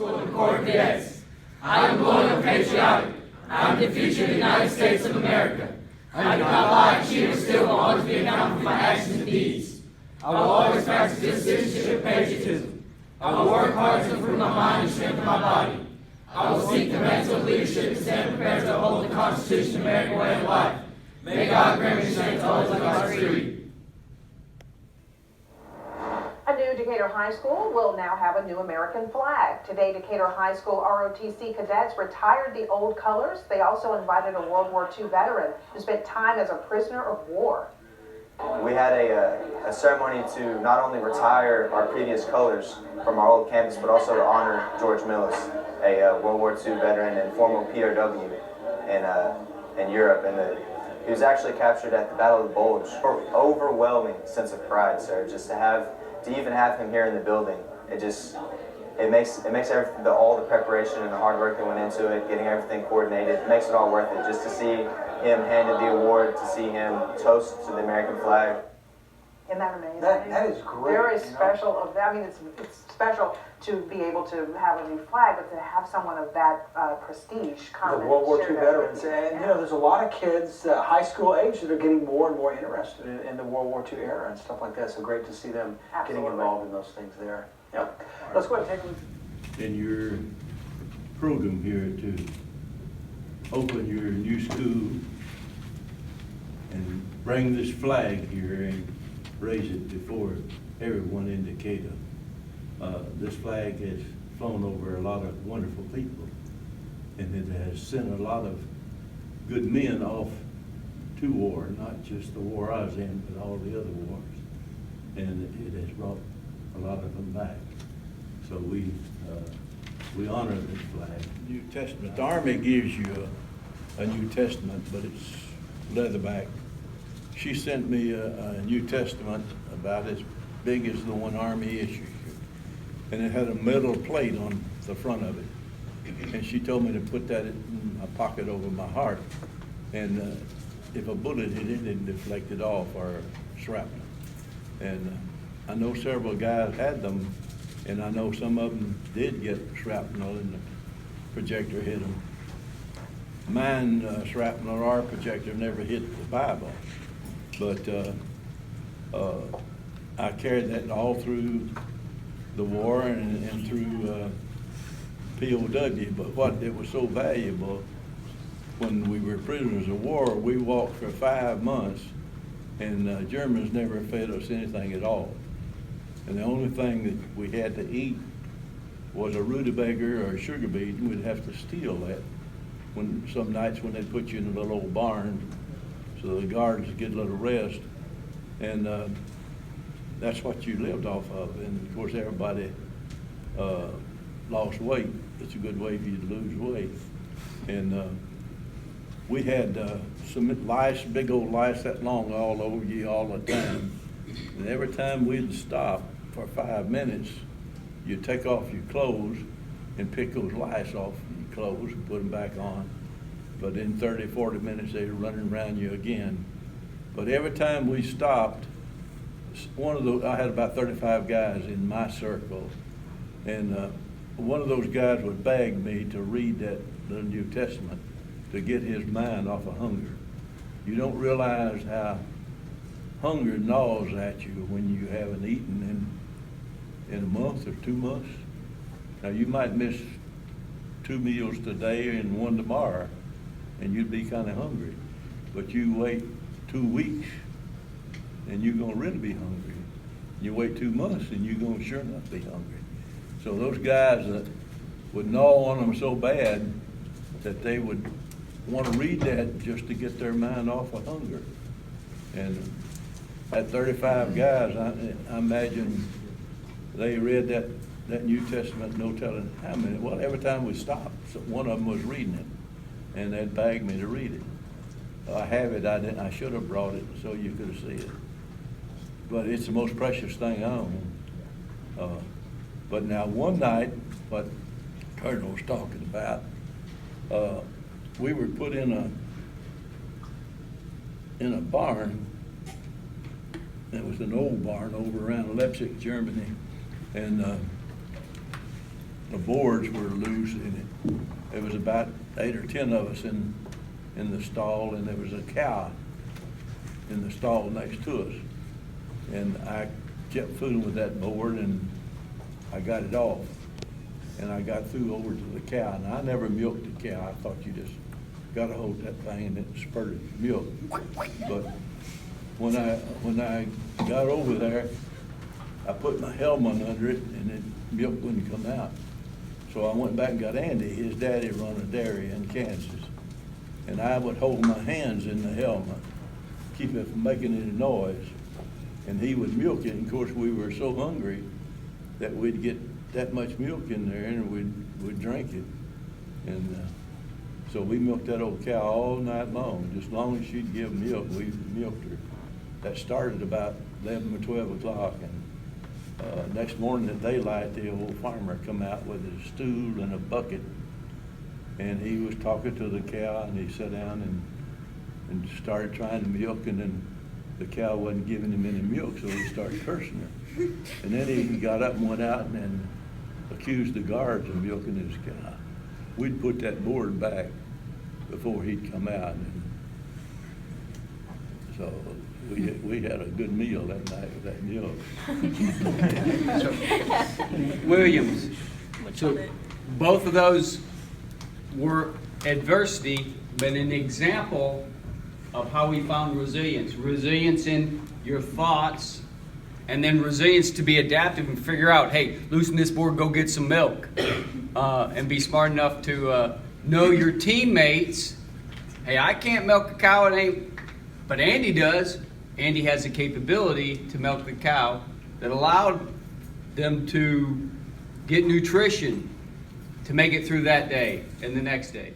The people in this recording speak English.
School and Corps of Cadets. I am loyal and patriotic. I am the future of the United States of America. I do not lie, cheat, or steal, but always be accountable for my actions and deeds. I will always practice good citizenship and patriotism. I will work hard to improve my mind and strengthen my body. I will seek the mental leadership to stand prepared to uphold the Constitution and American way of life. May God grant me strength to always live God's creed. A new Decatur High School will now have a new American flag. Today, Decatur High School ROTC cadets retired the old colors. They also invited a World War II veteran who spent time as a prisoner of war. We had a ceremony to not only retire our previous colors from our old campus, but also to honor George Millis, a World War II veteran and former POW in Europe. And he was actually captured at the Battle of the Bulge. Overwhelming sense of pride, sir, just to even have him here in the building. It makes everything, all the preparation and the hard work that went into it, getting everything coordinated, it makes it all worth it. Just to see him handed the award, to see him toast to the American flag. Isn't that amazing? That is great. Very special. I mean, it's special to be able to have a new flag, but to have someone of that prestige come The World War II share that veterans, with you. and you know, there's a lot of kids, high school age, that are getting more and more interested in the World War II era and stuff like that. So great to see them getting involved in those things there. Yep. Let's go ahead and take a look. In your program here to open your new school and bring this flag here and raise it before everyone in Decatur. This flag has flown over a lot of wonderful people, and it has sent a lot of good men off to war, not just the war I was in, but all the other wars. And it has brought a lot of them back. So we honor this flag. New Testament. The Army gives you a New Testament, but it's leatherback. She sent me a New Testament about as big as the one Army issues you. And it had a metal plate on the front of it. And she told me to put that in my pocket over my heart. And if a bullet hit it, it'd deflect it off, or shrapnel. And I know several guys had them, and I know some of them did get shrapnel and the projector hit them. Mine, shrapnel or our projector never hit the Bible. But I carried that all through the war and through POW. But what it was so valuable, when we were prisoners of war, we walked for 5 months, and Germans never fed us anything at all. And the only thing that we had to eat was a rutabaga or a sugar beet, and we'd have to steal that. When some nights when they'd put you in a little old barn, so the guards would get a little rest, and that's what you lived off of. And of course, everybody lost weight. It's a good way for you to lose weight. And we had some lice, big old lice that long all over you all the time. And every time we'd stop for 5 minutes, you'd take off your clothes and pick those lice off your clothes and put them back on. But in 30, 40 minutes, they were running around you again. But every time we stopped, I had about 35 guys in my circle, and one of those guys would beg me to read the New Testament to get his mind off of hunger. You don't realize how hunger gnaws at you when you haven't eaten in a month or 2 months. Now, you might miss 2 meals today and 1 tomorrow, and you'd be kind of hungry. But you wait 2 weeks, and you're gonna really be hungry. You wait 2 months, and you're gonna sure not be hungry. So those guys that would gnaw on them so bad that they would want to read that just to get their mind off of hunger. And at 35 guys, I imagine they read that New Testament, no telling how many. Well, every time we stopped, one of them was reading it, and they'd beg me to read it. I have it. I should have brought it so you could have seen it. But it's the most precious thing I own. But now one night, what Colonel was talking about, we were put in a barn. It was an old barn over around Leipzig, Germany, and the boards were loose and it was about 8 or 10 of us in the stall, and there was a cow in the stall next to us. And I kept fooling with that board and I got it off. And I got through over to the cow, and I never milked the cow. I thought you just got to hold that thing and it spurted milk. But when I got over there, I put my helmet under it and the milk wouldn't come out. So I went back and got Andy. His daddy run a dairy in Kansas. And I would hold my hands in the helmet, keep it from making any noise. And he would milk it. And of course, we were so hungry that we'd get that much milk in there and we'd drink it. And so we milked that old cow all night long. Just as long as she'd give milk, we milked her. That started about 11 or 12 o'clock. And next morning at daylight, the old farmer come out with his stool and a bucket. And he was talking to the cow, and he sat down and started trying to milk, and then the cow wasn't giving him any milk, so he started cursing her. And then he got up and went out and then accused the guards of milking his cow. We'd put that board back before he'd come out. And so we had a good meal that night with that milk. Williams, so both of those were adversity, but an example of how we found resilience. Resilience in your thoughts, and then resilience to be adaptive and figure out, hey, loosen this board, go get some milk. And be smart enough to know your teammates. Hey, I can't milk a cow, but Andy does. Andy has the capability to milk the cow that allowed them to get nutrition to make it through that day and the next day.